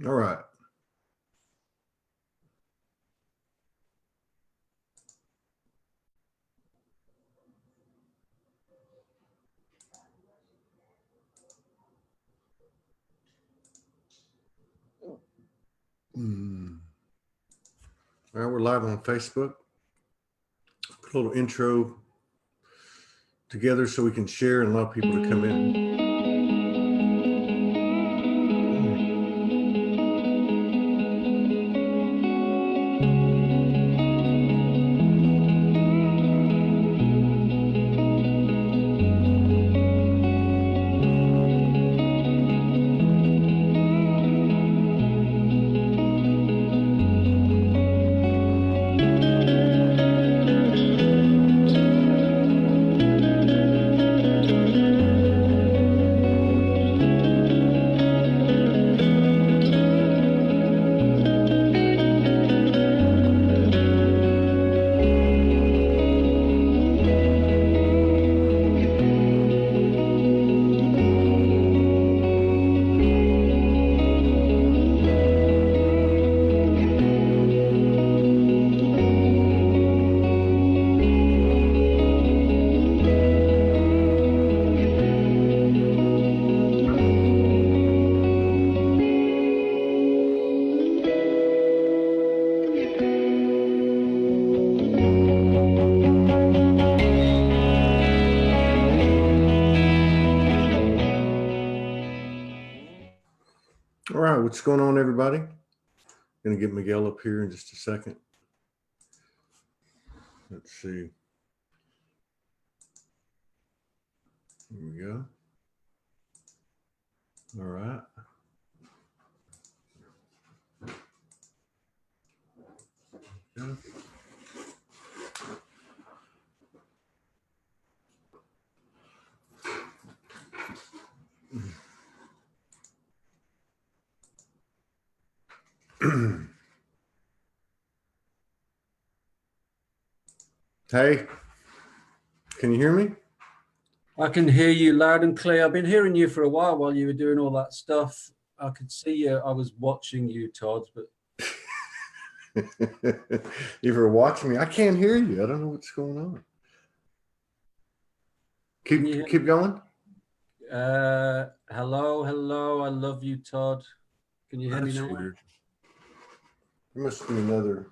All right. All right, we're live on Facebook. Put a little intro together so we can share and allow people to come in. All right, what's going on, everybody? Going to get Miguel up here in just a second. Let's see. Here we go. All right. Yeah. Hey, can you hear me? I can hear you loud and clear. I've been hearing you for a while you were doing all that stuff. I could see you. I was watching you, Todd, but You were watching me. I can't hear you. I don't know what's going on. Keep going. Hello. I love you, Todd. Can you hear me now? Weird. There must be another.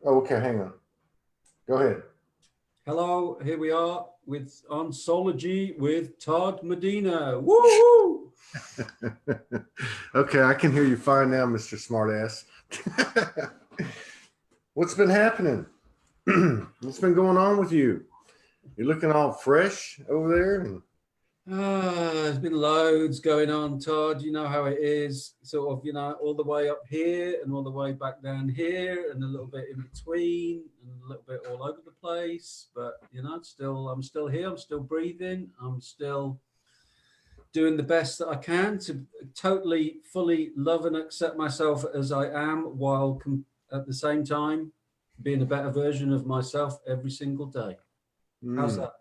Oh, okay. Hang on. Go ahead. Hello. Here we are on Soulogy with Todd Medina. Woo! Okay, I can hear you fine now, Mr. Smartass. What's been happening? What's been going on with you? You're looking all fresh over there. There's been loads going on, Todd. You know how it is, sort of, all the way up here and all the way back down here and a little bit in between and a little bit all over the place. But, I'm still here. I'm still breathing. I'm still doing the best that I can to totally, fully love and accept myself as I am, while at the same time being a better version of myself every single day. How's that?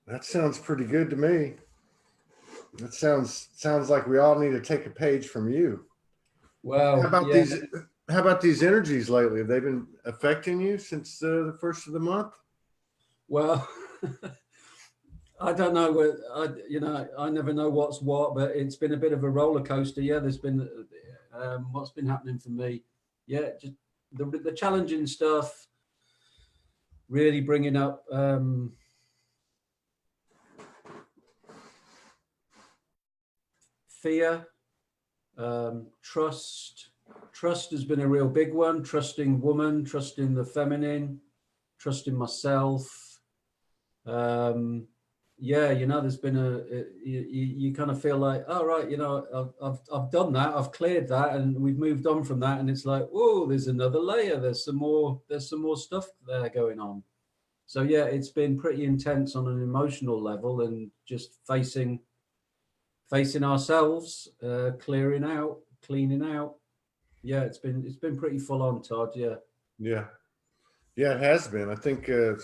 That sounds pretty good to me. That sounds like we all need to take a page from you. Well, how about these energies lately? Have they been affecting you since the first of the month? Well, I don't know. I never know what's what, but it's been a bit of a roller coaster. Yeah, there's been what's been happening for me. Yeah, just the challenging stuff. Really bringing up fear, trust. Trust has been a real big one. Trusting woman, trusting the feminine, trusting myself. Yeah, there's been you kind of feel like, oh, right, I've done that, I've cleared that, and we've moved on from that, and it's like, oh, there's another layer, there's some more stuff there going on. So yeah, it's been pretty intense on an emotional level, and just facing ourselves, cleaning out. Yeah, it's been pretty full on, Todd. Yeah, it has been. I think I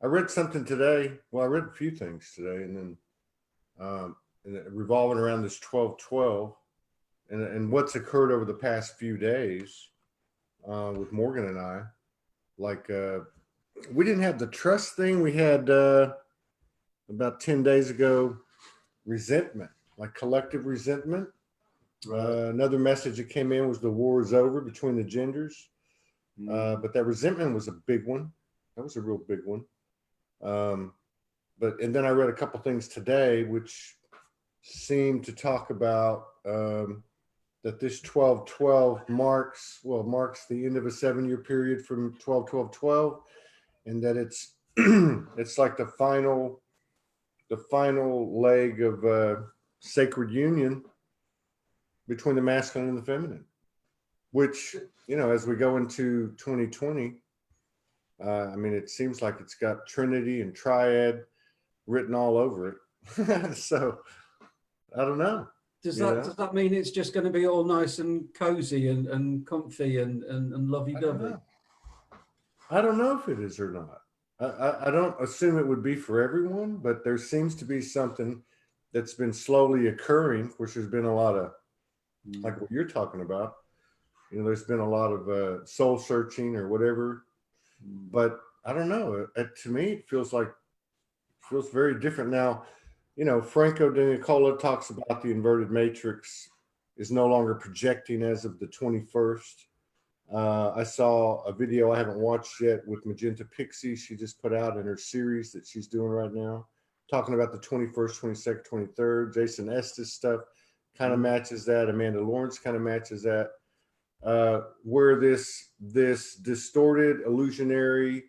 read something today. Well, I read a few things today, and then and revolving around this 12-12, and what's occurred over the past few days with Morgan and I. Like we didn't have the trust thing. We had about 10 days ago, resentment, like collective resentment. Another message that came in was the war is over between the genders. But that resentment was a big one. That was a real big one. And then I read a couple things today which seemed to talk about that this 12-12 marks the end of a 7-year period from 12-12-12, and that it's it's like the final leg of sacred union between the masculine and the feminine, which, you know, as we go into 2020, I mean, it seems like it's got Trinity and Triad written all over it. So I don't know. Does that mean it's just going to be all nice and cozy and comfy and lovey-dovey? I don't know if it is or not. I don't assume it would be for everyone, but there seems to be something that's been slowly occurring, which there's been a lot of, like what you're talking about. You know, there's been a lot of soul searching or whatever, but I don't know. To me, it feels very different now. You know, Franco de Nicola talks about the inverted matrix is no longer projecting as of the 21st. I saw a video I haven't watched yet with Magenta Pixie. She just put out in her series that she's doing right now, talking about the 21st, 22nd, 23rd. Jason Estes stuff kind of matches that. Amanda Lawrence kind of matches that. Where this distorted, illusionary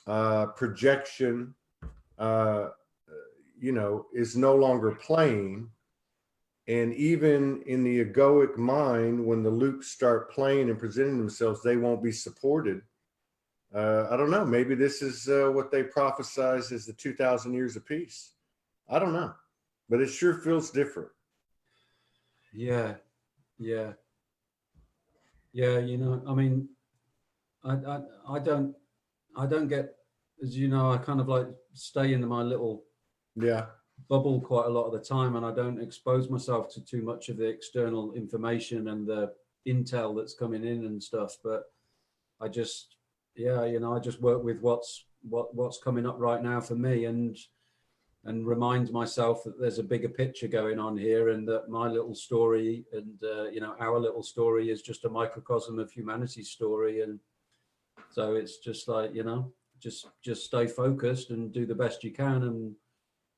projection, you know, is no longer playing. And even in the egoic mind, when the loops start playing and presenting themselves, they won't be supported. I don't know. Maybe this is what they prophesize as the 2,000 years of peace. I don't know, but it sure feels different. Yeah. You know, I mean, I don't get, as you know, I kind of like stay in my little bubble quite a lot of the time, and I don't expose myself to too much of the external information and the intel that's coming in and stuff. But I just, you know, I just work with what's coming up right now for me, and remind myself that there's a bigger picture going on here, and that my little story and you know, our little story is just a microcosm of humanity's story. And so it's just like, you know, just stay focused and do the best you can, and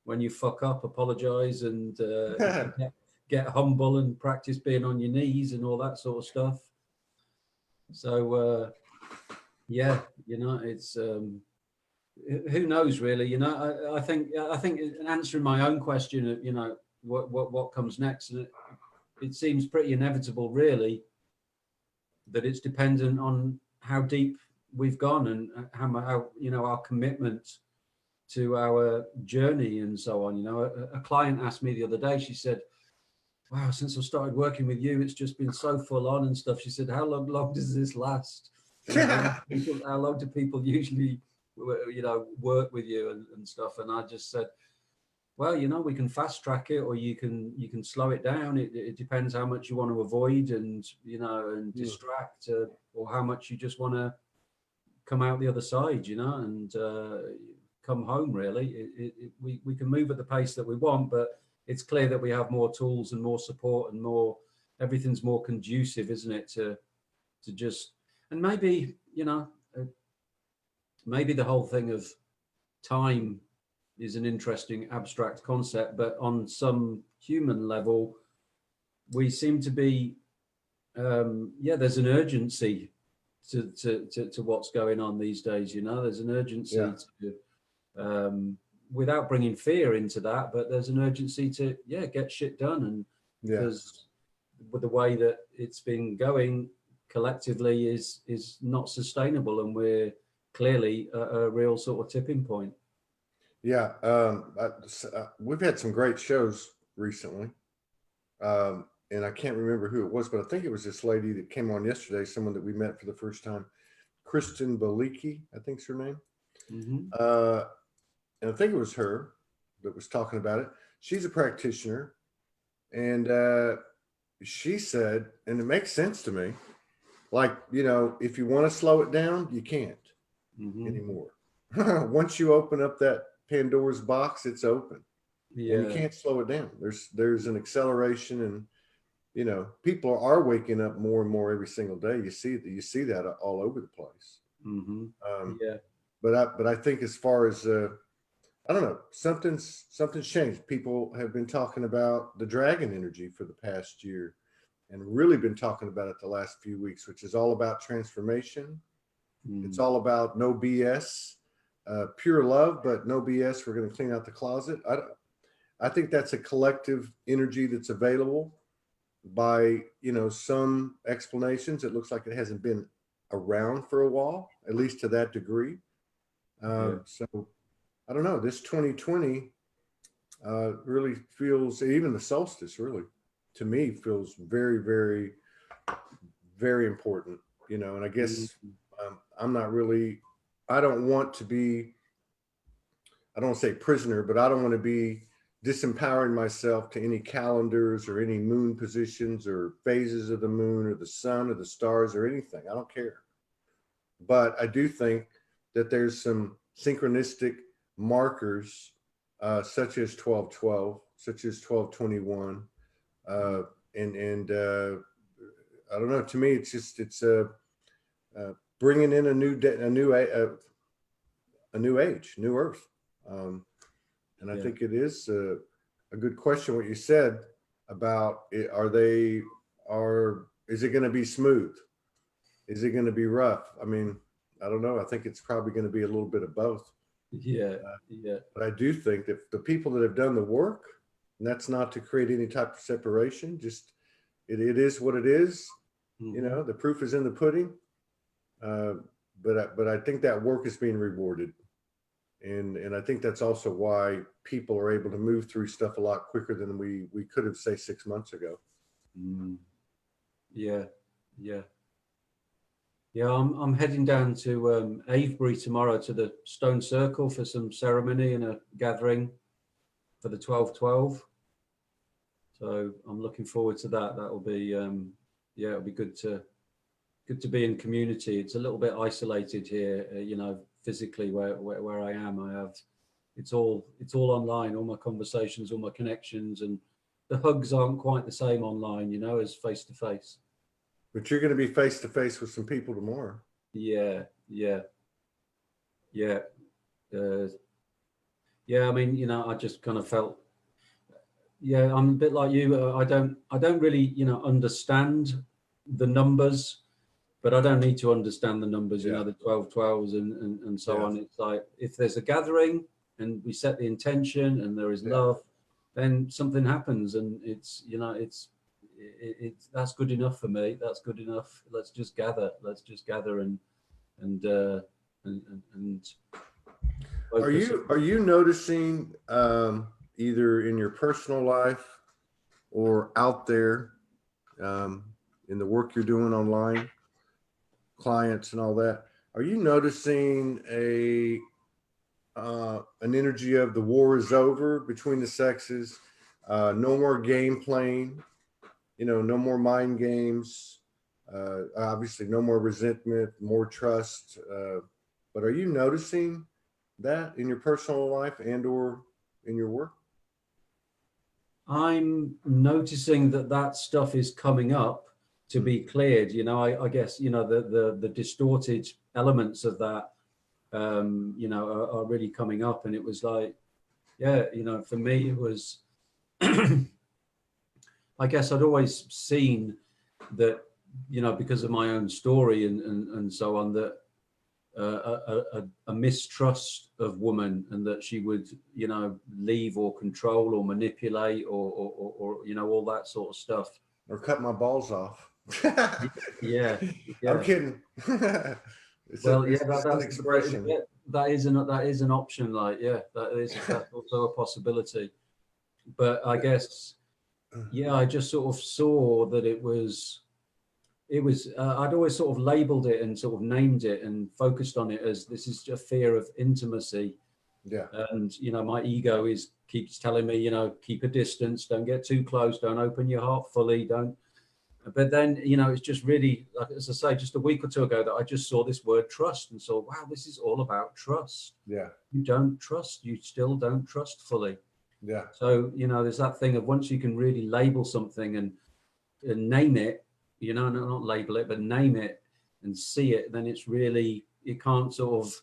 when you fuck up, apologize, and get humble and practice being on your knees and all that sort of stuff. So yeah, you know, it's who knows really, you know. I think in answering my own question, you know, what comes next, and it seems pretty inevitable really, that it's dependent on how deep we've gone and how you know, our commitment to our journey and so on. You know, a client asked me the other day, she said, wow, since I started working with you, it's just been so full on and stuff. She said, how long does this last? How long do people usually, you know, work with you and stuff? And I just said, well, you know, we can fast track it, or you can slow it down. It depends how much you want to avoid and, you know, and distract, or how much you just want to come out the other side, you know, and come home really. We can move at the pace that we want, but it's clear that we have more tools and more support and more, everything's more conducive, isn't it, to just, and maybe, you know, maybe the whole thing of time is an interesting abstract concept, but on some human level, we seem to be, there's an urgency to what's going on these days. You know, there's an urgency to, without bringing fear into that, but there's an urgency to, get shit done. And because with the way that it's been going collectively is not sustainable, and we're clearly at a real sort of tipping point. Yeah, we've had some great shows recently, and I can't remember who it was, but I think it was this lady that came on yesterday, someone that we met for the first time, Kristen Baliki, I think's her name. And I think it was her that was talking about it. she's a practitioner, and she said, and it makes sense to me, like, you know, if you want to slow it down, you can't anymore. Once you open up that Pandora's box, it's open, and you can't slow it down. There's an acceleration, and you know, people are waking up more and more every single day. You see that all over the place. But I think as far as I don't know, something's changed. People have been talking about the dragon energy for the past year, and really been talking about it the last few weeks, which is all about transformation. It's all about no BS, pure love, but no BS. We're going to clean out the closet. I think that's a collective energy that's available. By, you know, some explanations, it looks like it hasn't been around for a while, at least to that degree. So I don't know, this 2020 really feels, even the solstice really, to me, feels very, very, very important, you know. And I guess I'm not really, I don't want to be, I don't want to say prisoner, but I don't want to be disempowering myself to any calendars or any moon positions or phases of the moon or the sun or the stars or anything. I don't care. But I do think that there's some synchronistic markers, such as 1212, such as 1221, and I don't know. To me, it's just bringing in a new age, new Earth. And I think it is a good question what you said about it. Is it going to be smooth? Is it going to be rough? I mean, I don't know. I think it's probably going to be a little bit of both. But I do think that the people that have done the work, and that's not to create any type of separation, just it is what it is. You know, the proof is in the pudding. But I think that work is being rewarded. And I think that's also why people are able to move through stuff a lot quicker than we could have, say, 6 months ago. I'm heading down to Avebury tomorrow to the Stone Circle for some ceremony and a gathering for the 1212. So I'm looking forward to that. That'll be it'll be good to be in community. It's a little bit isolated here, you know, physically where I am. I have it's all online, all my conversations, all my connections, and the hugs aren't quite the same online, you know, as face to face. But you're going to be face to face with some people tomorrow. I mean, you know, I just kind of felt, I'm a bit like you. I don't really, you know, understand the numbers, but I don't need to understand the numbers, you know, the 1212s and so on. It's like, if there's a gathering and we set the intention and there is love, then something happens, and it's, you know, it's that's good enough for me. That's good enough. Let's just gather and Are you noticing either in your personal life or out there in the work you're doing online, clients and all that, are you noticing an energy of the war is over between the sexes? No more game playing, you know, no more mind games, obviously no more resentment, more trust. But are you noticing that in your personal life and or in your work? I'm noticing that stuff is coming up to be cleared. You know, I guess, you know, the distorted elements of that, you know, are really coming up. And it was like, you know, for me, it was, I guess I'd always seen that, you know, because of my own story and so on, that a mistrust of woman, and that she would, you know, leave or control or manipulate or you know, all that sort of stuff. Or cut my balls off. Yeah. I'm kidding. That's an expression. That is an option. Like, that's also a possibility. But I guess, I just sort of saw that it was I'd always sort of labeled it and sort of named it and focused on it as, this is a fear of intimacy. Yeah. And, you know, my ego keeps telling me, you know, keep a distance, don't get too close, don't open your heart fully, don't. But then, you know, it's just really, like, as I say, just a week or two ago that I just saw this word trust and saw, wow, this is all about trust. Yeah. You don't trust, you still don't trust fully. Yeah. So, you know, there's that thing of once you can really label something and name it, you know, not label it, but name it and see it, then it's really, you can't sort of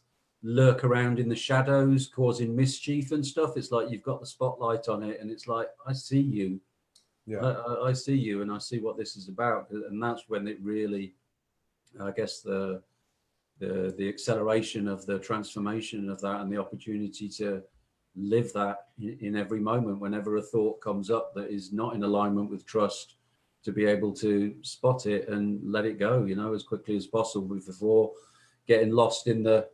lurk around in the shadows causing mischief and stuff. It's like you've got the spotlight on it and it's like, I see you. Yeah. I see you and I see what this is about. And that's when it really, I guess, the acceleration of the transformation of that and the opportunity to live that in every moment, whenever a thought comes up that is not in alignment with trust, to be able to spot it and let it go, you know, as quickly as possible before getting lost in the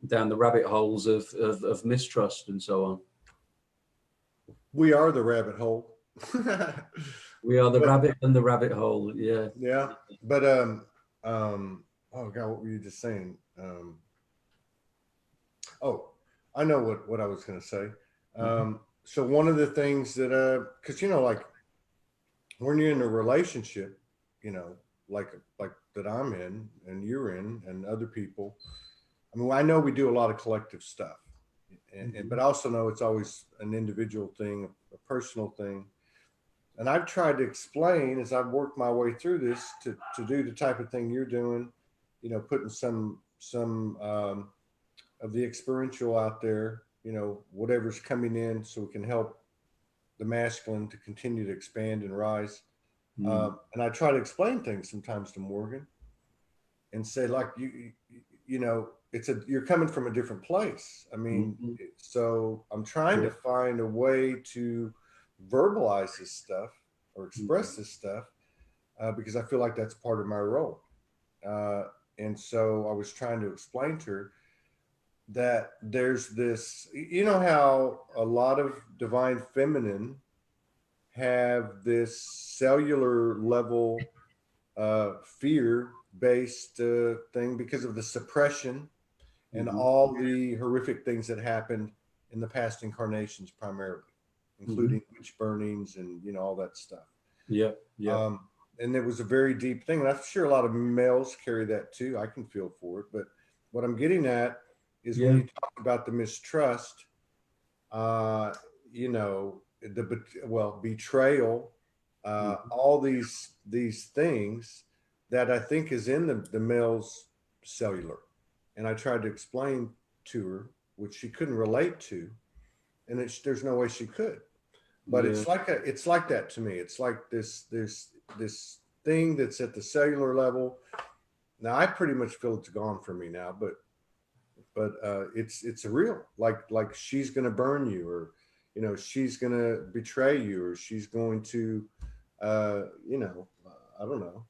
down the rabbit holes of mistrust and so on. We are the rabbit hole. We are the But, rabbit and the rabbit hole. Yeah. yeah. But oh God, what were you just saying? Oh, I know what I was gonna say. So one of the things that because you know, like when you're in a relationship, you know, like that I'm in and you're in and other people, I mean, I know we do a lot of collective stuff, but I also know it's always an individual thing, a personal thing. And I've tried to explain as I've worked my way through this to do the type of thing you're doing, you know, putting some of the experiential out there, you know, whatever's coming in, so we can help the masculine to continue to expand and rise. And I try to explain things sometimes to Morgan and say, like, you know, you're coming from a different place. I mean, so I'm trying to find a way to verbalize this stuff or express this stuff because I feel like that's part of my role. And so I was trying to explain to her that there's this, you know, how a lot of divine feminine have this cellular level fear based thing because of the suppression and all the horrific things that happened in the past incarnations, primarily, including witch burnings and, you know, all that stuff. Yeah. And it was a very deep thing. And I'm sure a lot of males carry that too. I can feel for it. But what I'm getting at is when you talk about the mistrust, you know, betrayal, all these things that I think is in the male's cellular. And I tried to explain to her, which she couldn't relate to, and there's no way she could. But it's like that to me. It's like this thing that's at the cellular level. Now I pretty much feel it's gone for me now, but it's real. Like she's gonna burn you, or you know, she's gonna betray you, or she's going to you know, I don't know,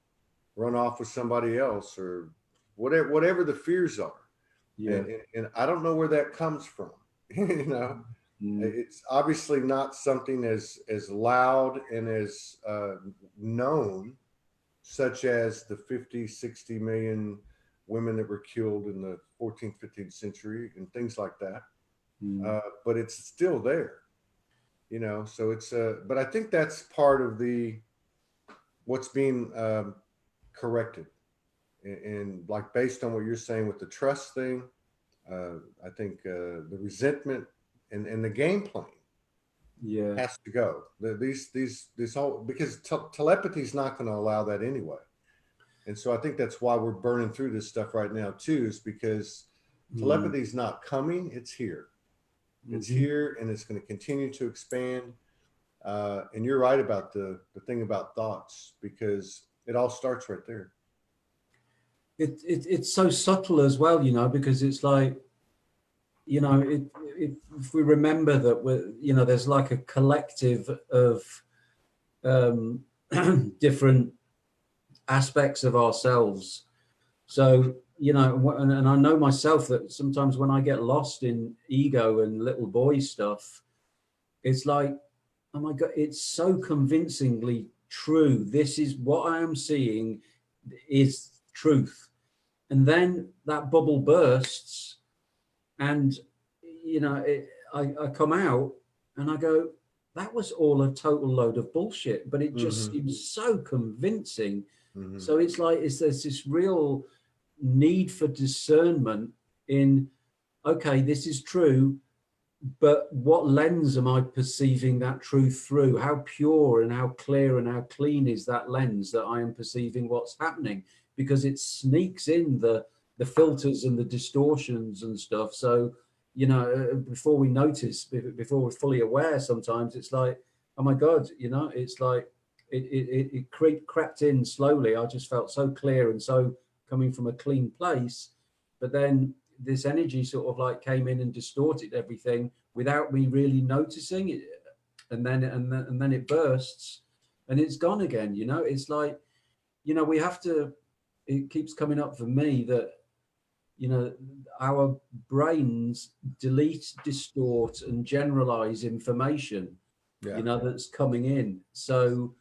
run off with somebody else, or whatever the fears are. And I don't know where that comes from. You know, it's obviously not something as loud and as known, such as the 50, 60 million women that were killed in the 14th, 15th century and things like that. But it's still there, you know, so it's but I think that's part of what's being corrected. And like, based on what you're saying with the trust thing, I think the resentment and the game playing has to go. This whole, because telepathy is not going to allow that anyway. And so I think that's why we're burning through this stuff right now too, is because telepathy is not coming, it's here. It's here, and it's going to continue to expand. And you're right about the thing about thoughts, because it all starts right there. It's so subtle as well, you know, because it's like, you know, if we remember that we're, you know, there's like a collective of different aspects of ourselves. So, you know, and I know myself that sometimes when I get lost in ego and little boy stuff, it's like, oh my God, it's so convincingly true. This is what I am seeing is truth. And then that bubble bursts, and you know, I come out and I go, that was all a total load of bullshit, but it just seems so convincing. So it's like, there's this real need for discernment in, okay, this is true, but what lens am I perceiving that truth through? How pure and how clear and how clean is that lens that I am perceiving what's happening? Because it sneaks in the filters and the distortions and stuff. So, you know, before we notice, before we're fully aware, sometimes it's like, oh my God, you know, it's like it crept in slowly. I just felt so clear and so coming from a clean place. But then this energy sort of like came in and distorted everything without me really noticing it. And then it bursts and it's gone again. You know, it's like, you know, we have to, it keeps coming up for me that, you know, our brains delete, distort, and generalize information, you know, that's coming in. So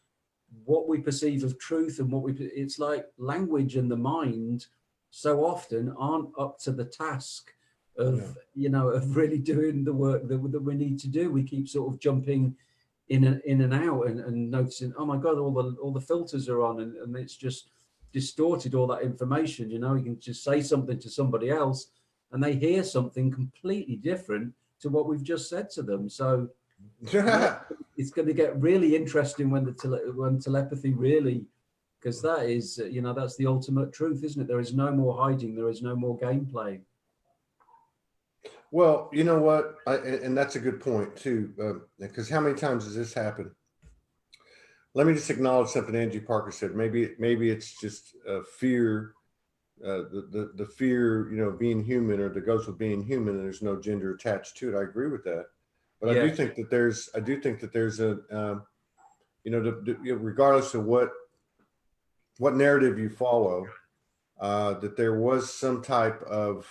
what we perceive of truth and it's like language and the mind so often aren't up to the task of, you know, of really doing the work that we need to do. We keep sort of jumping in and out and noticing, oh my God, all the filters are on and it's just distorted all that information. You know, you can just say something to somebody else and they hear something completely different to what we've just said to them. So yeah, it's going to get really interesting when when telepathy really, because that is, you know, that's the ultimate truth, isn't it? There is no more hiding. There is no more game playing. Well, you know what? And that's a good point too, because how many times has this happened? Let me just acknowledge something Angie Parker said. Maybe it's just fear, the fear, you know, being human, or that goes with being human, and there's no gender attached to it. I agree with that, but I do think that there's a, you know, regardless of what narrative you follow, that there was some type of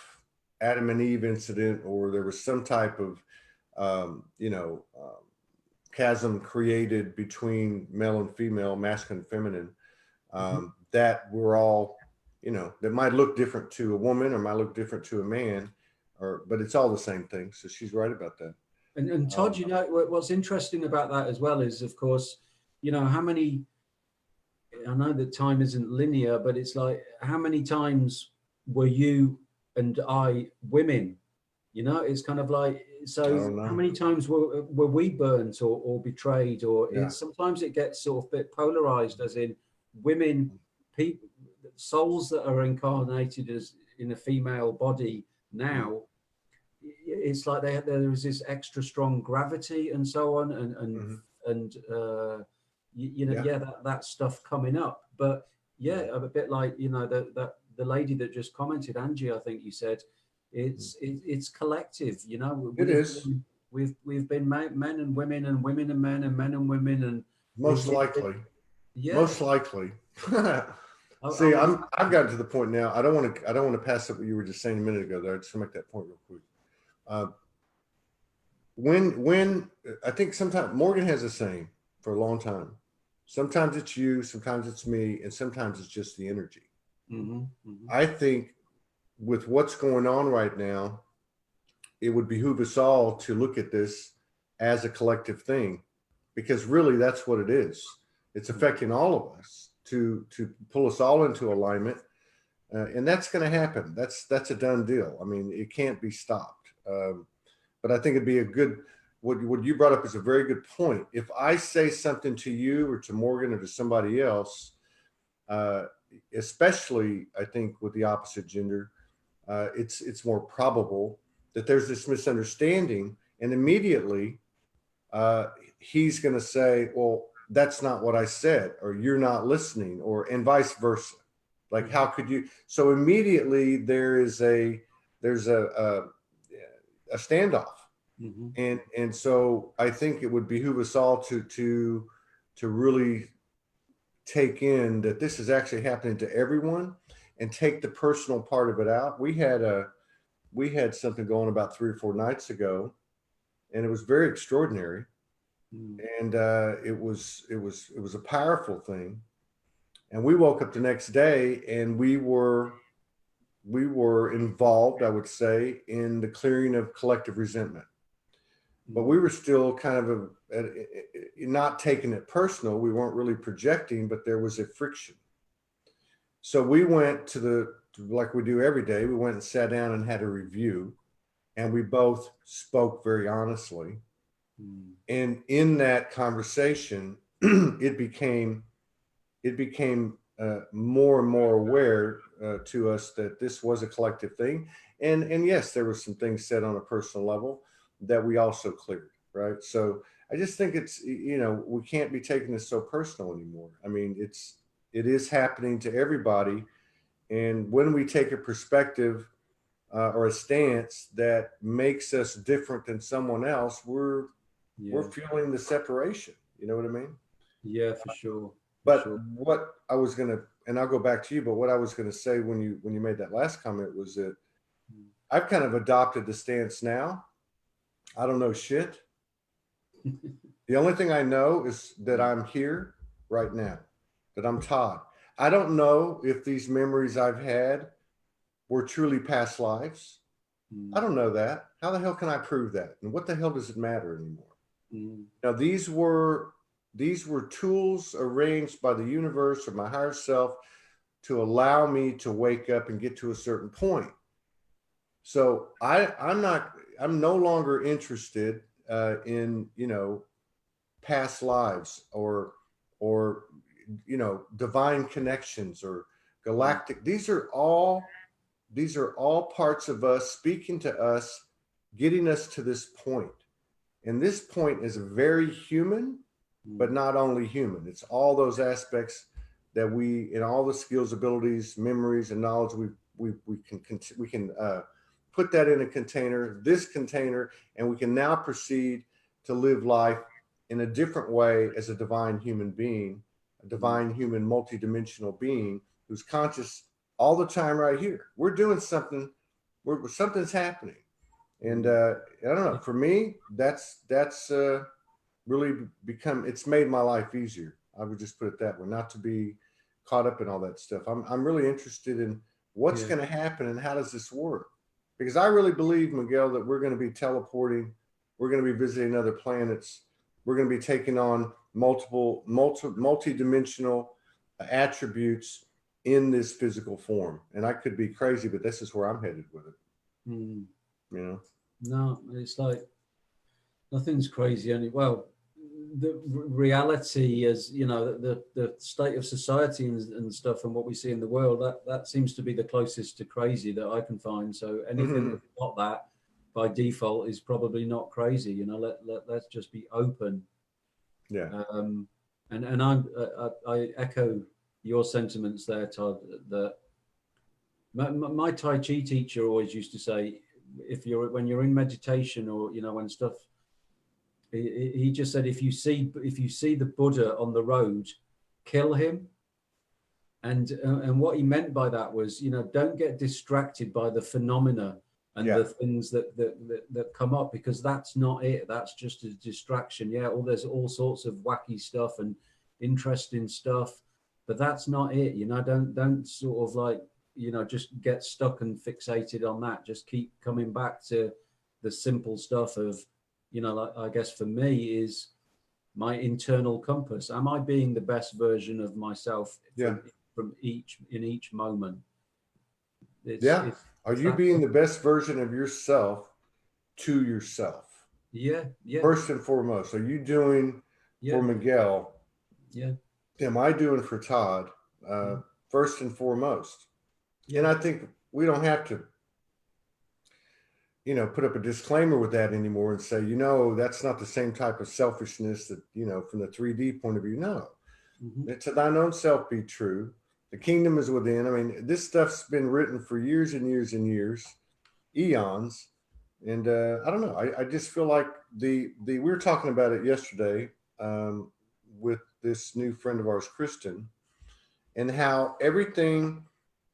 Adam and Eve incident, or there was some type of, you know, chasm created between male and female, masculine and feminine, that we're all, you know, that might look different to a woman or might look different to a man, but it's all the same thing. So she's right about that. And Todd, you know, what's interesting about that as well is, of course, you know, how many, I know that time isn't linear, but it's like, how many times were you and I women? You know, it's kind of like, so how many times were we burnt or betrayed? Or sometimes it gets sort of a bit polarized, as in women, people, souls that are incarnated as in a female body now. It's like there is this extra strong gravity and so on, and you know, that stuff coming up. But yeah, a bit like, you know, the lady that just commented, Angie, I think you said, it's collective, you know. We've been men and women and women and men and men and women, and most likely. See, I've gotten to the point now. I don't want to pass up what you were just saying a minute ago there. I just want to make that point real quick. When I think sometimes Morgan has a saying for a long time. Sometimes it's you, sometimes it's me, and sometimes it's just the energy. I think with what's going on right now, it would behoove us all to look at this as a collective thing, because really that's what it is. It's affecting all of us to pull us all into alignment, and that's going to happen. That's a done deal. I mean, it can't be stopped. But I think it'd be a good, what you brought up is a very good point. If I say something to you or to Morgan or to somebody else, especially I think with the opposite gender, it's more probable that there's this misunderstanding, and immediately he's going to say, well, that's not what I said, or you're not listening, or and vice versa. Like, how could you? So immediately there's a standoff. And so I think it would behoove us all to really take in that this is actually happening to everyone, and take the personal part of it out. We had something going about 3 or 4 nights ago, and it was very extraordinary. And it was a powerful thing. And we woke up the next day and we were were involved, I would say, in the clearing of collective resentment. But we were still kind of not taking it personal. We weren't really projecting, but there was a friction. So we went to like we do every day, we went and sat down and had a review, and we both spoke very honestly. And in that conversation, it became more and more aware to us that this was a collective thing. And yes, there were some things said on a personal level that we also cleared, right? So I just think it's, you know, we can't be taking this so personal anymore. I mean, it is happening to everybody. And when we take a perspective or a stance that makes us different than someone else, we're feeling the separation. You know what I mean? Yeah, for sure. But what I was gonna, and I'll go back to you, but what I was gonna say when you made that last comment was that I've kind of adopted the stance now. I don't know shit. The only thing I know is that I'm here right now, that I'm Todd. I don't know if these memories I've had were truly past lives. I don't know that. How the hell can I prove that? And what the hell does it matter anymore? Now, these were tools arranged by the universe or my higher self to allow me to wake up and get to a certain point. So I'm no longer interested in, you know, past lives or you know, divine connections or galactic. These are all parts of us speaking to us, getting us to this point. And this point is very human, but not only human. It's all those aspects that we, in all the skills, abilities, memories, and knowledge, we can put that in a container, this container, and we can now proceed to live life in a different way as a divine human being, a divine human multidimensional being who's conscious all the time right here. We're doing something, something's happening. And I don't know, for me, that's really become, it's made my life easier. I would just put it that way, not to be caught up in all that stuff. I'm really interested in what's going to happen and how does this work? Because I really believe, Miguel, that we're going to be teleporting, we're going to be visiting other planets, we're going to be taking on multi-dimensional attributes in this physical form. And I could be crazy, but this is where I'm headed with it. You know? No, it's like nothing's crazy. Only, well, the reality is, you know, the state of society and stuff and what we see in the world, that seems to be the closest to crazy that I can find. So anything that's not that by default is probably not crazy. You know, let's just be open. Yeah. And I echo your sentiments there, Todd, that my Tai Chi teacher always used to say, when you're in meditation or, you know, when stuff, he just said, if you see the Buddha on the road, kill him. And what he meant by that was, you know, don't get distracted by the phenomena and the things that come up, because that's not it. That's just a distraction. Yeah, there's all sorts of wacky stuff and interesting stuff, but that's not it. You know, don't sort of like, you know, just get stuck and fixated on that. Just keep coming back to the simple stuff of, you know, like, I guess for me is my internal compass. Am I being the best version of myself in each moment? Are you being the best version of yourself to yourself? Yeah. First and foremost, are you doing for Miguel? Yeah. Am I doing for Todd? First and foremost. And I think we don't have to, you know, put up a disclaimer with that anymore and say, you know, that's not the same type of selfishness that, you know, from the 3D point of view. No, to thine own self be true. The kingdom is within. I mean, this stuff's been written for years and years and years, eons. And I don't know. I just feel like we were talking about it yesterday with this new friend of ours, Kristen, and how everything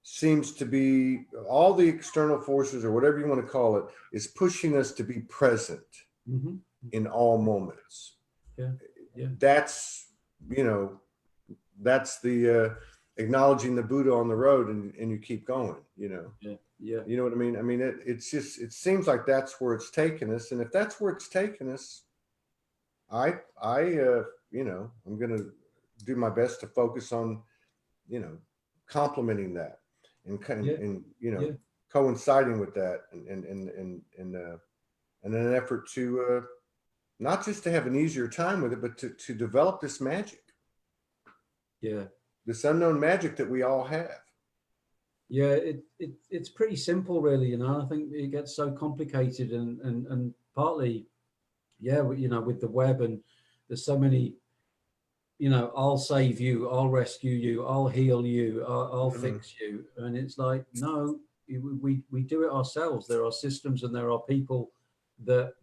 seems to be, all the external forces or whatever you want to call it is pushing us to be present in all moments. That's, you know, that's the acknowledging the Buddha on the road, and you keep going, you know. Yeah. You know what I mean? I mean, it's just, it seems like that's where it's taken us. And if that's where it's taken us, you know, I'm going to do my best to focus on, you know, complementing that and you know, Yeah. coinciding with that in an effort to not just to have an easier time with it, but to develop this magic, Yeah. this unknown magic that we all have. Yeah, it's pretty simple, really. You know, I think it gets so complicated, and partly, yeah, you know, with the web, and there's so many, you know, I'll save you, I'll rescue you, I'll heal you, I'll fix you, and it's like, no, we do it ourselves. There are systems and there are people that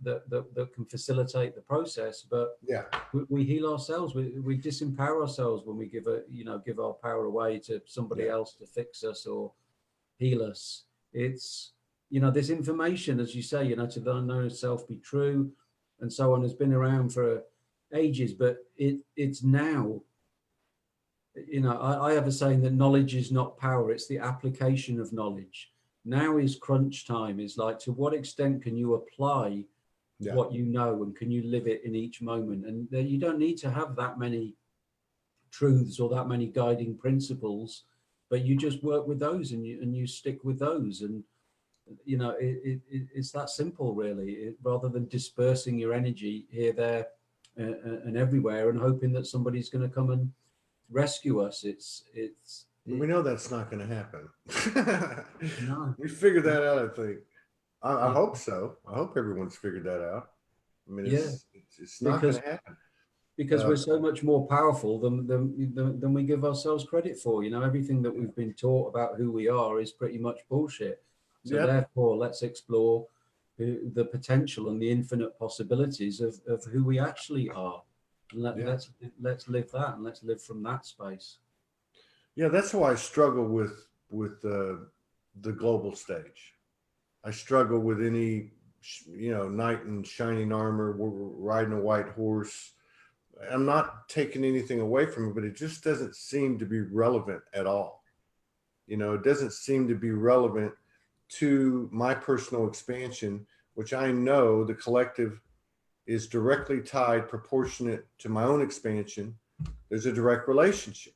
can facilitate the process, but Yeah. we heal ourselves. We disempower ourselves when we give our power away to somebody else to fix us or heal us. It's, you know, this information, as you say, you know, to the unknown self be true and so on, has been around for ages, but it's now, you know, I have a saying that knowledge is not power, it's the application of knowledge. Now is crunch time. Is like, to what extent can you apply what you know, and can you live it in each moment? And you don't need to have that many truths or that many guiding principles, but you just work with those, and you stick with those, and you know, it's that simple, really. Rather than dispersing your energy here, there, and everywhere, and hoping that somebody's going to come and rescue us. We know that's not going to happen. No. We figured that out, I think. I Yeah. hope so. I hope everyone's figured that out. I mean, Yeah, it's not going to happen. because we're so much more powerful than we give ourselves credit for. You know, everything that we've been taught about who we are is pretty much bullshit. So therefore, let's explore the potential and the infinite possibilities of who we actually are. And let's live that, and let's live from that space. Yeah, that's why I struggle with the global stage. I struggle with any, you know, knight in shining armor, riding a white horse. I'm not taking anything away from it, but it just doesn't seem to be relevant at all. You know, it doesn't seem to be relevant to my personal expansion, which I know the collective is directly tied, proportionate to my own expansion. There's a direct relationship.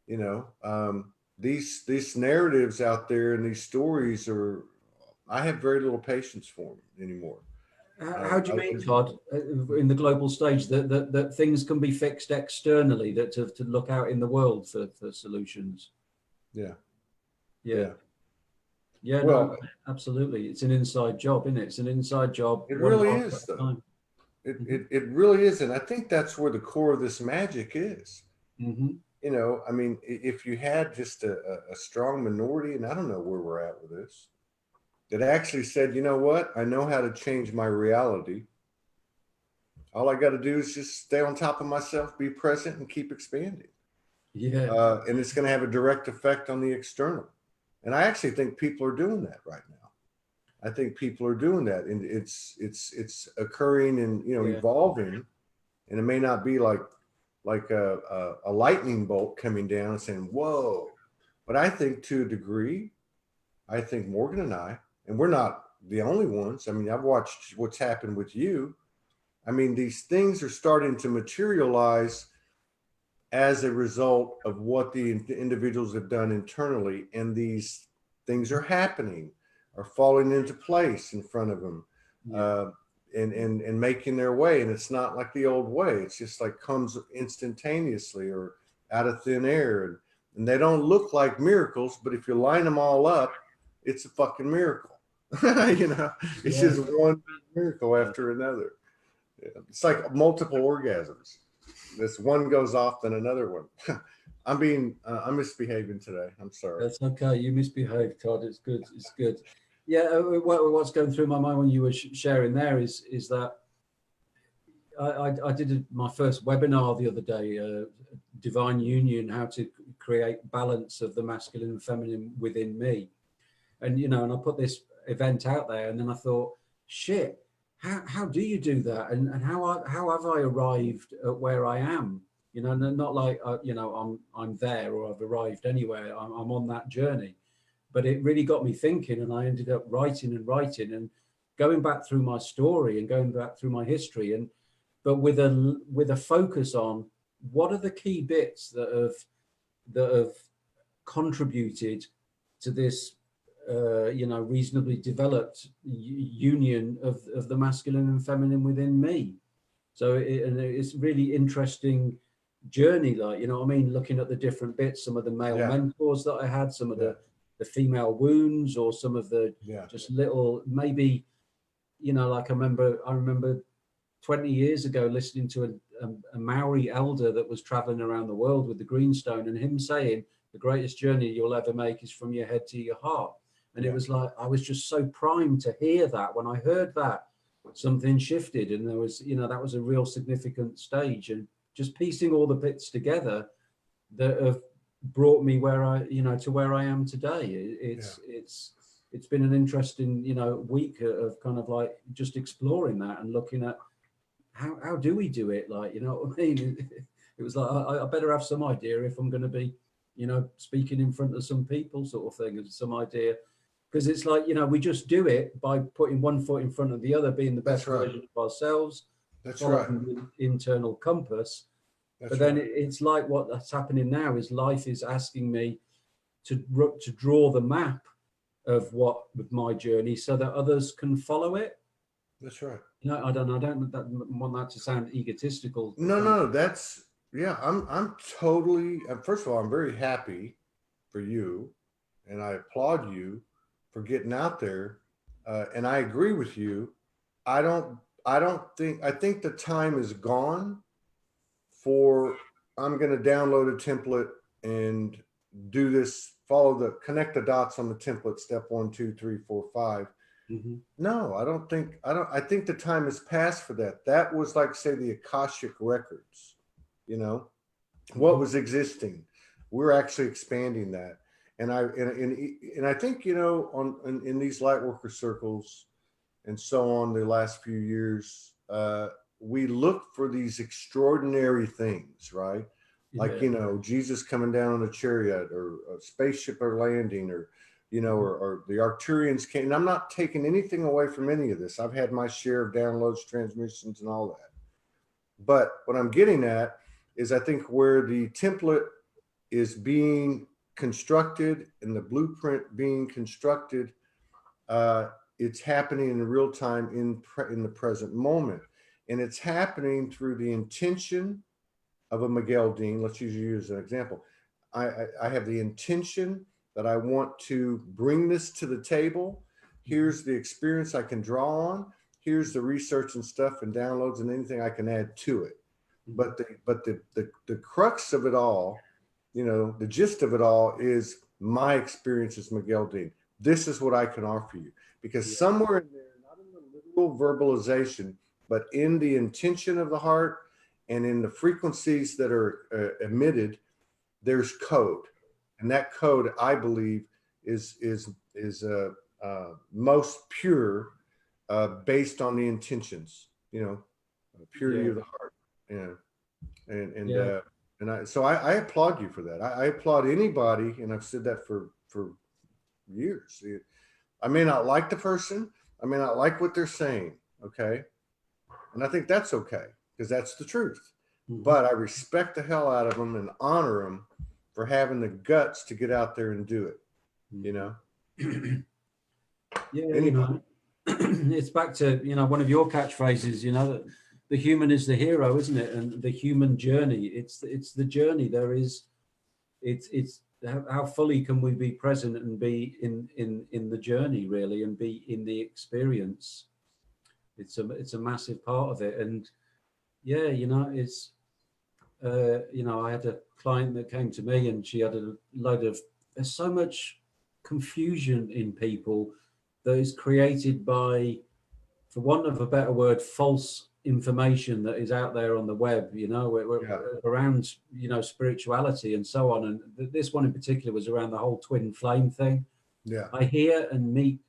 You know, these narratives out there and these stories are, I have very little patience for them anymore. How do you mean, Todd, in the global stage, that things can be fixed externally, that to look out in the world for solutions? Yeah. Yeah, Well, no, absolutely. It's an inside job, isn't it? It's an inside job. it really is, though. It really is. And I think that's where the core of this magic is. Mm-hmm. You know, I mean, if you had just a strong minority, and I don't know where we're at with this, that actually said, you know what, I know how to change my reality. All I got to do is just stay on top of myself, be present, and keep expanding. Yeah. And it's going to have a direct effect on the external. And I actually think people are doing that right now. I think people are doing that, and it's occurring and, you know, evolving. And it may not be like a lightning bolt coming down and saying, whoa. But I think to a degree, I think Morgan and we're not the only ones. I mean, I've watched what's happened with you. I mean, these things are starting to materialize as a result of what the individuals have done internally. And these things are happening, are falling into place in front of them. And making their way. And it's not like the old way. It's just like comes instantaneously or out of thin air. And they don't look like miracles, but if you line them all up, it's a fucking miracle. You know, it's just one miracle after another. It's like multiple orgasms. This one goes off, then another one. I'm misbehaving today. I'm sorry. That's okay. You misbehaved, Todd. It's good. It's good. Yeah. What's going through my mind when you were sharing there is that I did my first webinar the other day, Divine Union, how to create balance of the masculine and feminine within me. And, you know, and I put this event out there, and then I thought, shit, how do you do that? And how have I arrived at where I am? You know, not like you know, I'm there or I've arrived anywhere. I'm on that journey. But it really got me thinking, and I ended up writing and writing and going back through my story and going back through my history, and but with a focus on what are the key bits that have contributed to this you know, reasonably developed union of the masculine and feminine within me. So and it's really interesting journey, like, you know what I mean, looking at the different bits, some of the male Yeah. mentors that I had, some of Yeah. the female wounds, or some of the Yeah. just little, maybe, you know, like I remember 20 years ago listening to a Maori elder that was traveling around the world with the greenstone, and him saying the greatest journey you'll ever make is from your head to your heart. And Yeah. it was like, I was just so primed to hear that. When I heard that, something shifted, and there was, you know, that was a real significant stage. And just piecing all the bits together that have brought me where I, you know, to where I am today. It's been an interesting, you know, week of kind of like just exploring that and looking at how do we do it, like, you know what I mean. It was like, I better have some idea if I'm going to be, you know, speaking in front of some people, sort of thing, and some idea. Because it's like, you know, we just do it by putting one foot in front of the other, being the best That's right. version of ourselves, That's right. following the internal compass. That's But then right. it's like what's happening now is life is asking me to draw the map of my journey so that others can follow it. That's right. You know, I don't want that to sound egotistical. No, that's, yeah, I'm totally, first of all, I'm very happy for you, and I applaud you for getting out there. And I agree with you. I don't, I think the time is gone for, I'm going to download a template and do this, connect the dots on the template, step 1, 2, 3, 4, 5. Mm-hmm. No, I think the time has passed for that. That was like, say, the Akashic records, you know, what was existing. We're actually expanding that. And I think, you know, in these light worker circles and so on, the last few years, we look for these extraordinary things, right? Like, Yeah. you know, Jesus coming down on a chariot, or a spaceship or landing, or, you know, or the Arcturians came. And I'm not taking anything away from any of this. I've had my share of downloads, transmissions, and all that. But what I'm getting at is, I think where the template is being constructed and the blueprint being constructed, it's happening in real time in the present moment. And it's happening through the intention of a Miguel Dean. Let's use you as an example. I have the intention that I want to bring this to the table. Here's the experience I can draw on. Here's the research and stuff and downloads and anything I can add to it. But the crux of it all, you know, the gist of it all is my experience as Miguel Dean. This is what I can offer you. Because somewhere in there, not in the literal verbalization, but in the intention of the heart and in the frequencies that are emitted, there's code. And that code, I believe, is most pure, based on the intentions, you know, purity of the heart. So I applaud you for that. I applaud anybody, and I've said that for years. I may not like the person, I may not like what they're saying, okay? And I think that's okay, because that's the truth. But I respect the hell out of them and honor them for having the guts to get out there and do it, you know? Yeah, Anybody. you know, it's back to, you know, one of your catchphrases, you know, the human is the hero, isn't it? And the human journey, it's the journey. There is, it's how fully can we be present and be in the journey, really, and be in the experience. It's a massive part of it. And yeah, you know, it's you know, I had a client that came to me, and she had a load of, there's so much confusion in people that is created by, for want of a better word, false information that is out there on the web, you know, around, you know, spirituality and so on. And this one in particular was around the whole twin flame thing. Yeah. I hear and meet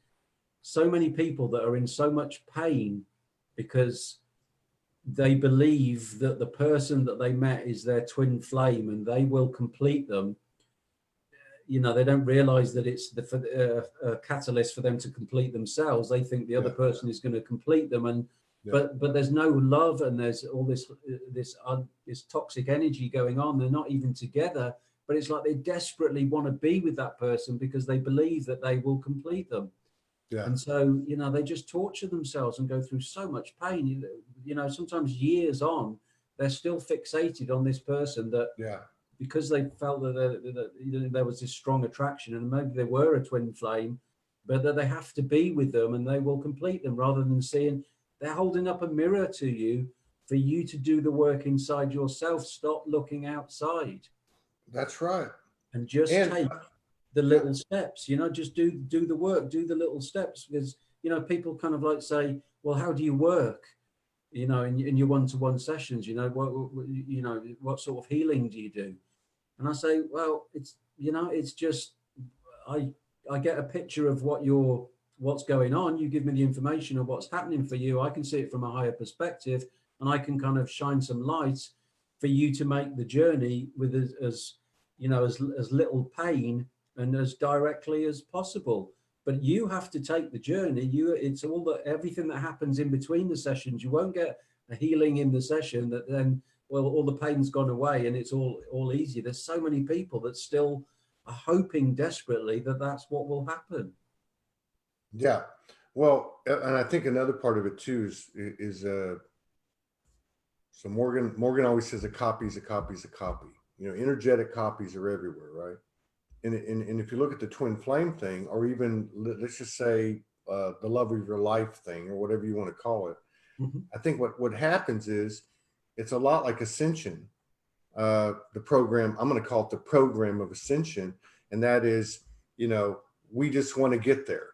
so many people that are in so much pain because they believe that the person that they met is their twin flame and they will complete them. You know, they don't realize that it's a catalyst for them to complete themselves. They think the other person is going to complete them, and but there's no love, and there's all this toxic energy going on. They're not even together, but it's like they desperately want to be with that person because they believe that they will complete them. And so, you know, they just torture themselves and go through so much pain. You know, sometimes years on, they're still fixated on this person that because they felt that there was this strong attraction, and maybe they were a twin flame, but that they have to be with them and they will complete them, rather than seeing they're holding up a mirror to you for you to do the work inside yourself. Stop looking outside. That's right. And just take the little steps, you know, just do the work, do the little steps. Because, you know, people kind of like say, well, how do you work? You know, in your one-to-one sessions, you know, what sort of healing do you do? And I say, well, it's, you know, it's just, I get a picture of what's going on. You give me the information of what's happening for you. I can see it from a higher perspective, and I can kind of shine some light for you to make the journey with as you know, as little pain and as directly as possible. But you have to take the journey. It's everything that happens in between the sessions. You won't get a healing in the session that then, well, all the pain's gone away and it's all easy. There's so many people that still are hoping desperately that that's what will happen. Yeah. Well, and I think another part of it too is so Morgan always says a copy is a copy is a copy. You know, energetic copies are everywhere, right? And if you look at the twin flame thing, or even let's just say the love of your life thing, or whatever you want to call it, I think what happens is it's a lot like ascension. The program, I'm going to call it the program of ascension, and that is, you know, we just want to get there,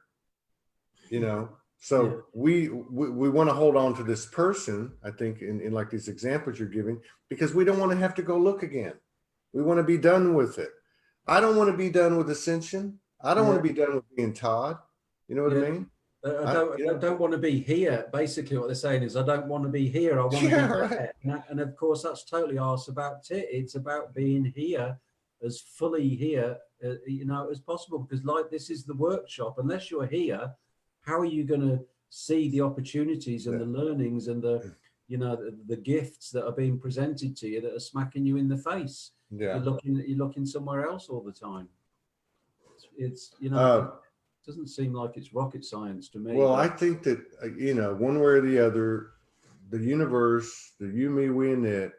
you know. So we want to hold on to this person, I think, in like these examples you're giving, because we don't want to have to go look again. We want to be done with it. I don't want to be done with ascension. I don't want to be done with being Todd. You know what I mean? I don't want to be here. Basically, what they're saying is, I don't want to be here. I want to be there. And of course, that's totally arse about it. It's about being here, as fully here, you know, as possible. Because like this is the workshop. Unless you're here, how are you going to see the opportunities and the learnings and the, you know, the gifts that are being presented to you that are smacking you in the face? You're looking somewhere else all the time. It's you know. Doesn't seem like it's rocket science to me. Well, I think that, you know, one way or the other, the universe, the you, me, we, and it,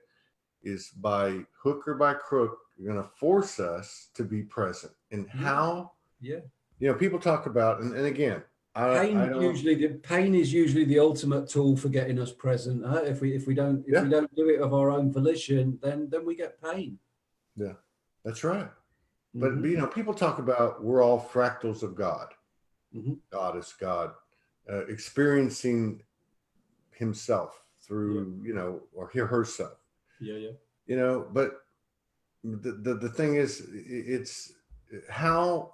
is by hook or by crook, you're going to force us to be present. And how, you know, people talk about, and again, pain is usually the ultimate tool for getting us present. If we don't do it of our own volition, then we get pain. Yeah, that's right. But you know, people talk about we're all fractals of God. God is God, experiencing himself through, you know, or herself. You know, but the thing is, it's how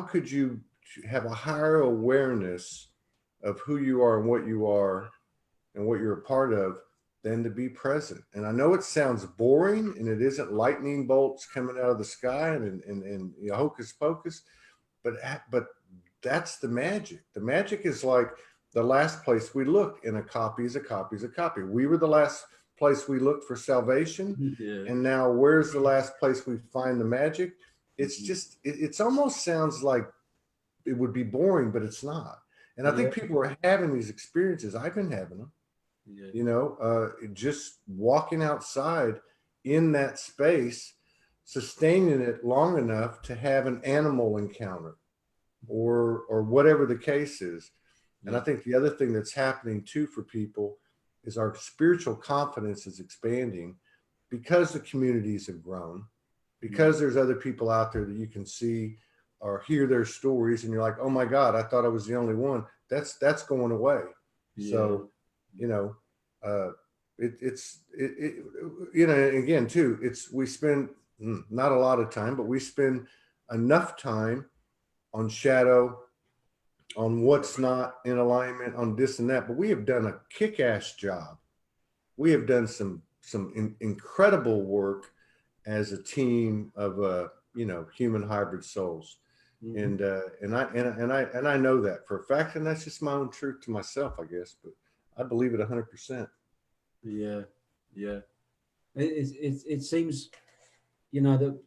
could you have a higher awareness of who you are and what you're a part of than to be present? And I know it sounds boring, and it isn't lightning bolts coming out of the sky and you know, hocus pocus. But that's the magic. The magic is like the last place we look in a copy is a copy is a copy. We were the last place we looked for salvation. And now where's the last place we find the magic? It's just, it's almost sounds like it would be boring, but it's not. And I think people are having these experiences. I've been having them, you know, just walking outside in that space, sustaining it long enough to have an animal encounter or whatever the case is. And I think the other thing that's happening too for people is our spiritual confidence is expanding because the communities have grown, because there's other people out there that you can see or hear their stories, and you're like, oh my God, I thought I was the only one. That's going away. So, you know, it's you know, again too, we spend not a lot of time, but we spend enough time on shadow on what's not in alignment, on this and that. But we have done a kick-ass job. We have done some incredible work as a team of human hybrid souls. Mhm. And I know that for a fact, and that's just my own truth to myself, I guess. But I believe it 100%. Yeah, yeah. It seems, you know,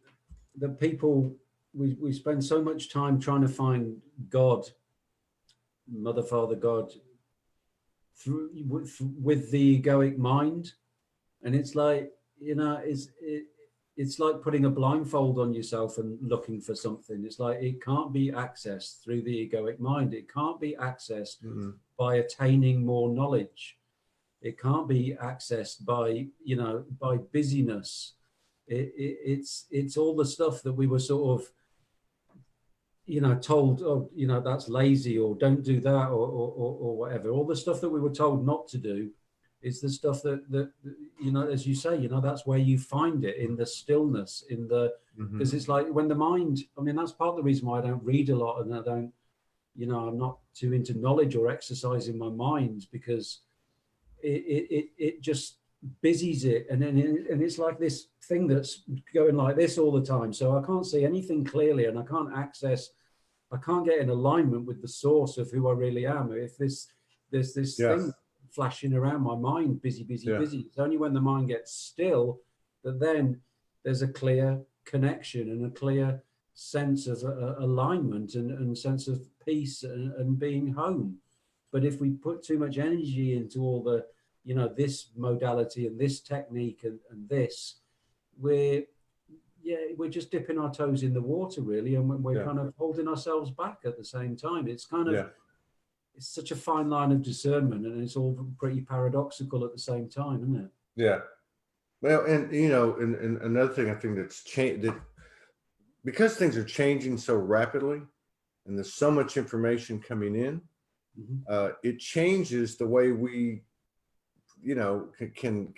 that people, we spend so much time trying to find God, Mother, Father, God, through with the egoic mind, and it's like, you know, it's like putting a blindfold on yourself and looking for something. It's like it can't be accessed through the egoic mind. It can't be accessed Mm-hmm. by attaining more knowledge. It can't be accessed by, you know, by busyness. It's all the stuff that we were sort of, you know, told, oh, you know, that's lazy, or don't do that, or whatever. All the stuff that we were told not to do is the stuff that, you know, as you say, you know, that's where you find it, in the stillness, in the, Mm-hmm. because it's like when the mind, I mean, that's part of the reason why I don't read a lot, and I don't, you know, I'm not too into knowledge or exercising my mind, because it just busies it, and then and it's like this thing that's going like this all the time, so I can't see anything clearly, and I can't get in alignment with the source of who I really am. If there's this Yeah. thing flashing around my mind, busy, Yeah. it's only when the mind gets still that then there's a clear connection and a clear sense of alignment, and sense of peace, and being home. But if we put too much energy into all the, you know, this modality and this technique, and this, we're, yeah, we're just dipping our toes in the water, really, and we're Yeah. kind of holding ourselves back at the same time. It's kind of, Yeah. it's such a fine line of discernment, and it's all pretty paradoxical at the same time, isn't it? Yeah. Well, and you know, and another thing I think that's changed, that because things are changing so rapidly, and there's so much information coming in, Mm-hmm. it changes the way we, you know, can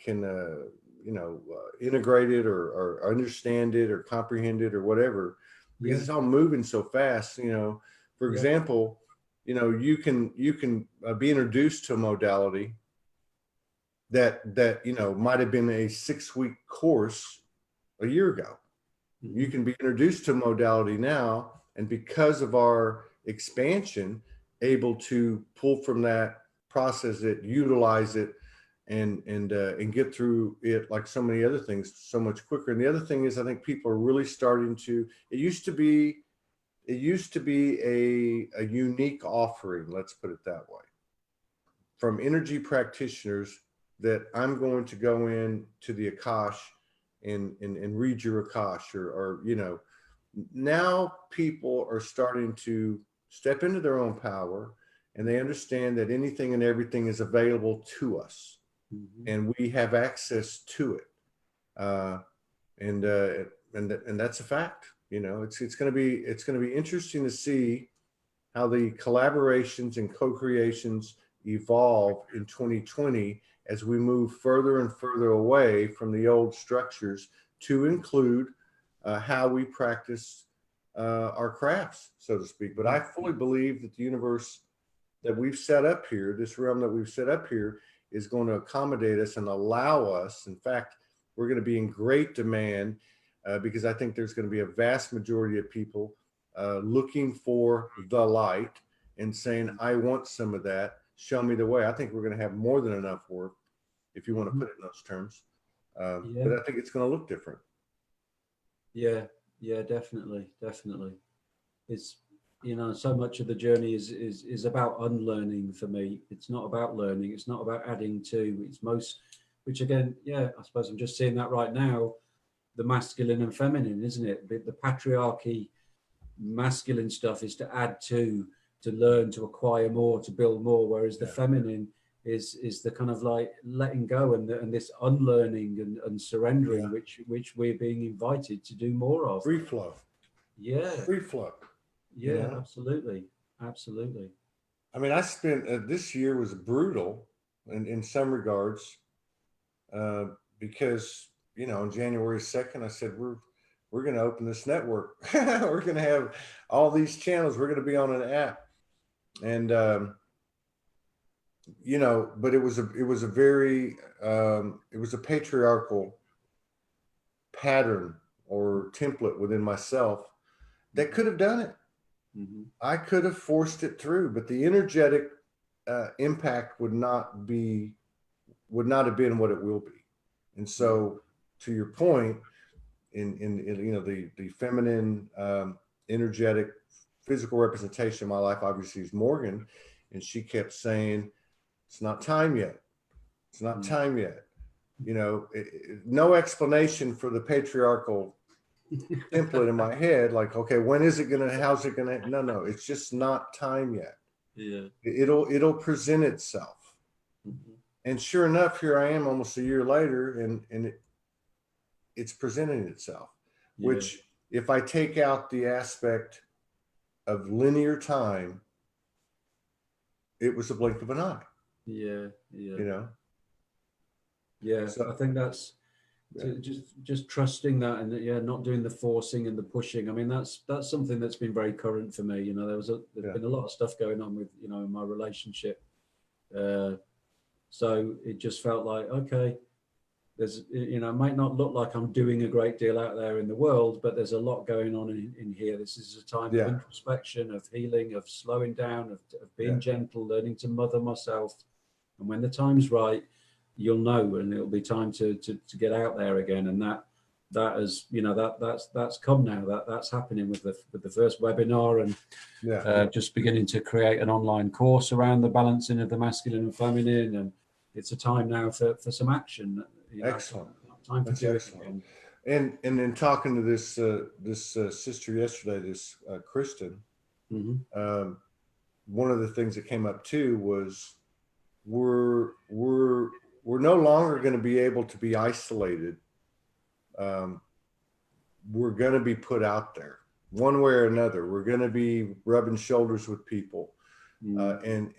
integrate it, or understand it, or comprehend it, or whatever, because Yeah, it's all moving so fast. You know, for yeah, example, you know, you can be introduced to a modality that you know might have been a 6-week course a year ago. You mm-hmm. can be introduced to modality now, and because of our expansion, able to pull from that, process it, utilize it, and get through it like so many other things so much quicker. And the other thing is, I think people are really starting to. It used to be a unique offering. Let's put it that way, from energy practitioners, that I'm going to go in to the Akash and read your Akash, or you know, now people are starting to step into their own power, and they understand that anything and everything is available to us, Mm-hmm. and we have access to it. Uh, and that's a fact. You know, it's going to be interesting to see how the collaborations and co-creations evolve in 2020, as we move further and further away from the old structures, to include how we practice our crafts, so to speak. But I fully believe that the universe that we've set up here, this realm that we've set up here, is going to accommodate us and allow us. In fact, we're going to be in great demand, because I think there's going to be a vast majority of people looking for the light and saying, I want some of that. Show me the way. I think we're going to have more than enough work, if you want to put it in those terms. Yeah, But I think it's going to look different. yeah, yeah, definitely, definitely. It's, you know, so much of the journey is about unlearning for me. It's not about learning. It's not about adding to. It's most, which again, yeah, I suppose I'm just seeing that right now, the masculine and feminine, isn't it? The patriarchy, masculine stuff is to add to learn, to acquire more, to build more, whereas the Yeah. feminine is the kind of like letting go, and this unlearning, and surrendering, Yeah. which we're being invited to do more of. Free flow. Yeah, Free flow. You yeah, know, absolutely, absolutely. I mean, I spent this year was brutal in some regards, uh, because you know, on January 2nd, I said we're going to open this network. We're going to have all these channels. We're going to be on an app, And you know, but it was a very it was a patriarchal pattern or template within myself that could have done it. Mm-hmm. I could have forced it through, but the energetic impact would not have been what it will be. And so, to your point, in you know, the feminine, energetic, physical representation of my life obviously is Morgan, and she kept saying, "It's not time yet. It's not time yet." You know, no explanation for the patriarchal template in my head, like, okay, when is it gonna, how's it gonna, no, it's just not time yet. Yeah. It'll present itself. Mm-hmm. And sure enough, here I am almost a year later, and it's presenting itself. Yeah. Which, if I take out the aspect of linear time, it was a blink of an eye. Yeah. Yeah. You know. Yeah. So, I think that's yeah. just trusting that, and yeah, not doing the forcing and the pushing. I mean, that's something that's been very current for me. You know, there's been a lot of stuff going on with, you know, in my relationship. So it just felt like, okay, there's, you know, it might not look like I'm doing a great deal out there in the world, but there's a lot going on in here. This is a time of introspection, of healing, of slowing down, of being gentle, learning to mother myself. And when the time's right, you'll know, and it'll be time to get out there again. And that is, you know, that's come now. That's happening with the first webinar, and just beginning to create an online course around the balancing of the masculine and feminine. And it's a time now for some action. You know, excellent. Time That's for excellent. And then talking to this sister yesterday, this Kristen, one of the things that came up too was we're no longer going to be able to be isolated. We're going to be put out there one way or another. We're going to be rubbing shoulders with people, and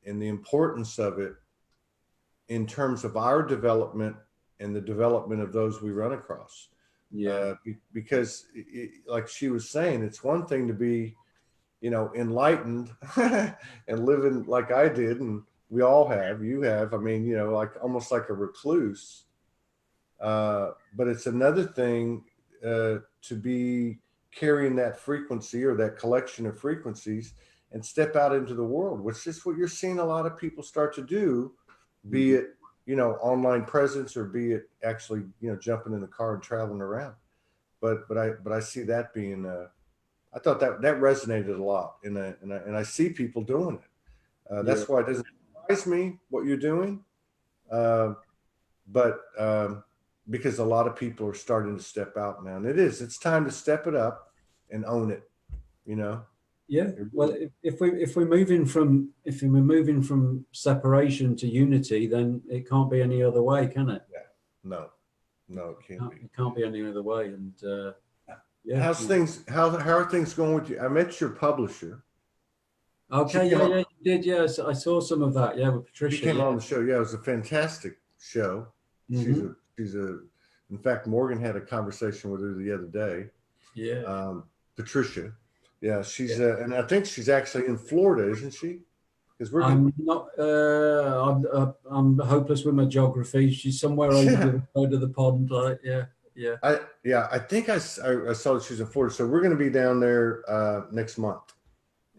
the importance of it in terms of our development and the development of those we run across. Because like she was saying, it's one thing to be, you know, enlightened and living like I did, and we all have, you have, I mean, you know, like almost like a recluse. But it's another thing to be carrying that frequency or that collection of frequencies and step out into the world, which is what you're seeing a lot of people start to do, be it, you know, online presence, or be it actually, you know, jumping in the car and traveling around. But I see that being, I thought that resonated a lot, and I see people doing it. That's why it doesn't surprise me what you're doing, but because a lot of people are starting to step out now, and it's time to step it up and own it, you know. Yeah, well, if we're moving from separation to unity, then it can't be any other way, can it? No, it can't be. It can't be any other way. And how are things going with you? I met your publisher. Okay, you did. Yes, I saw some of that. Yeah, with Patricia. She came on the show. Yeah, it was a fantastic show. She's a. In fact, Morgan had a conversation with her the other day. Yeah. Patricia. Yeah, she's and I think she's actually in Florida, isn't she? Because I'm not. I'm hopeless with my geography. She's somewhere over the pond. Like, yeah. I think I saw that she's in Florida. So we're going to be down there next month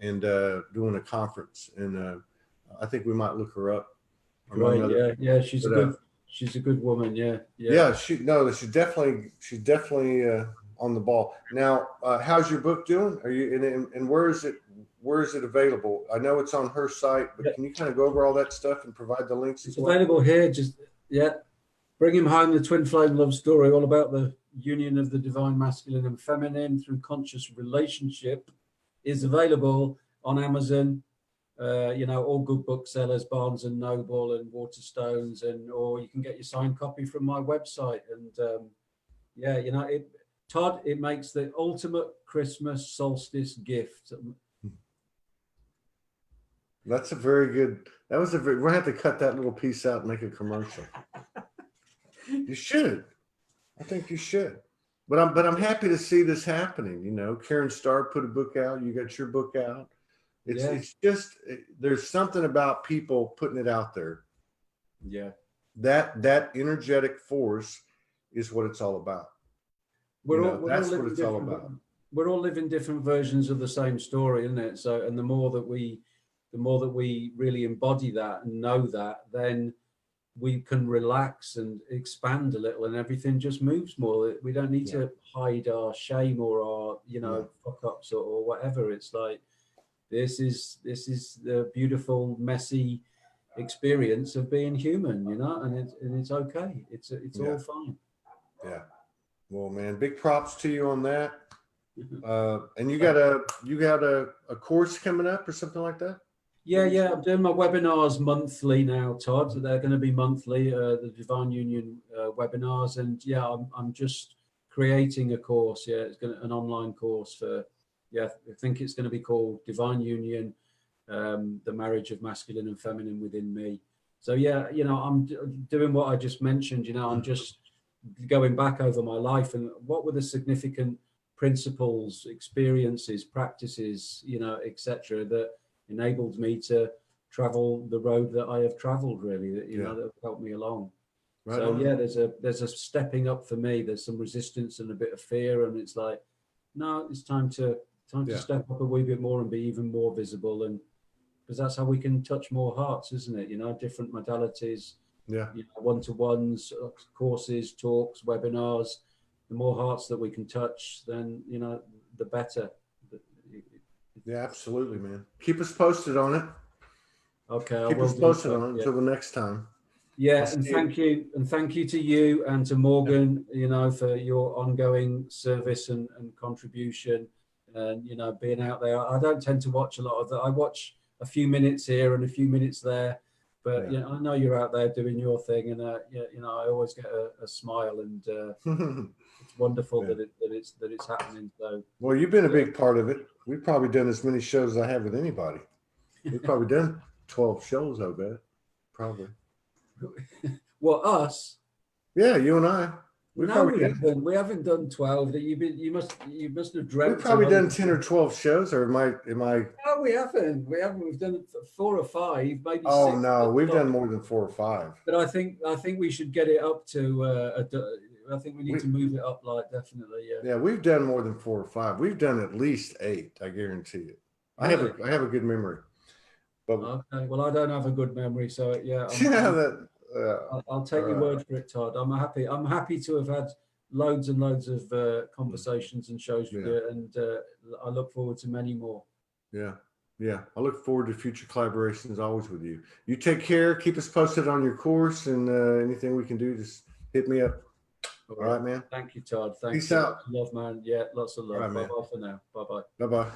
and doing a conference, and I think we might look her up. Right. Yeah. She's a good woman. Yeah. She's definitely on the ball. Now, how's your book doing? Are you and where is it available? I know it's on her site, but can you kind of go over all that stuff and provide the links? It's available here. Bring him home, the twin flame love story, all about the union of the divine masculine and feminine through conscious relationship, is available on Amazon. You know, all good booksellers, Barnes and Noble and Waterstones, or you can get your signed copy from my website. And you know, Todd, it makes the ultimate Christmas solstice gift. That's a very good. We're gonna have to cut that little piece out and make a commercial. You should. I think you should. But I'm happy to see this happening. You know, Karen Starr put a book out. You got your book out. It's just, there's something about people putting it out there. Yeah. That energetic force is what it's all about. That's what it's all about. We're all living different versions of the same story, isn't it? So, and the more that we really embody that and know that, then we can relax and expand a little, and everything just moves more. We don't need to hide our shame or our, fuck ups or whatever. It's like, this is the beautiful, messy experience of being human, and it's okay. It's all fine. Yeah. Well, man, big props to you on that. And you got a course coming up or something like that? Yeah. I'm doing my webinars monthly now, Todd. They're going to be monthly, the Divine Union webinars, and I'm just creating a course. Yeah, it's an online course for. I think it's going to be called Divine Union, the marriage of masculine and feminine within me. So I'm doing what I just mentioned. I'm just going back over my life and what were the significant principles, experiences, practices, etc., that enabled me to travel the road that I have traveled, really, that that have helped me along. Right. So there's a stepping up for me. There's some resistance and a bit of fear, and it's like, no, it's time to step up a wee bit more and be even more visible, and because that's how we can touch more hearts, isn't it? Different modalities, one-to-ones, courses, talks, webinars. The more hearts that we can touch, then the better. Yeah, absolutely, man. Keep us posted on it. Okay, keep us posted on it until the next time. Yeah, and thank you to you and to Morgan, for your ongoing service and contribution, and being out there. I don't tend to watch a lot of that. I watch a few minutes here and a few minutes there, but I know you're out there doing your thing, and I always get a smile, and it's wonderful that it's happening. So, well, you've been a big part of it. We've probably done as many shows as I have with anybody. We've probably done 12 shows, I bet. Probably. Well, us? Yeah, you and I. We haven't done 12. That you must have dreamt. We've probably done 10 or 12 shows, or am I? No, we haven't. We've done 4 or 5, maybe 6. Oh no, we've done more than 4 or 5. But I think we should get it up to. I think we need to move it up, like, definitely. Yeah. Yeah, we've done more than 4 or 5. We've done at least 8. I guarantee it. Really? I have a good memory. But okay, well, I don't have a good memory, so I'll take your word for it, Todd. I'm happy to have had loads and loads of conversations and shows with you, and I look forward to many more. Yeah, I look forward to future collaborations always with you. You take care. Keep us posted on your course, and anything we can do, just hit me up. All right, man. Thank you, Todd. Thanks. Peace out. Love, man. Yeah, lots of love. Right, bye-bye for now. Bye-bye. Bye-bye.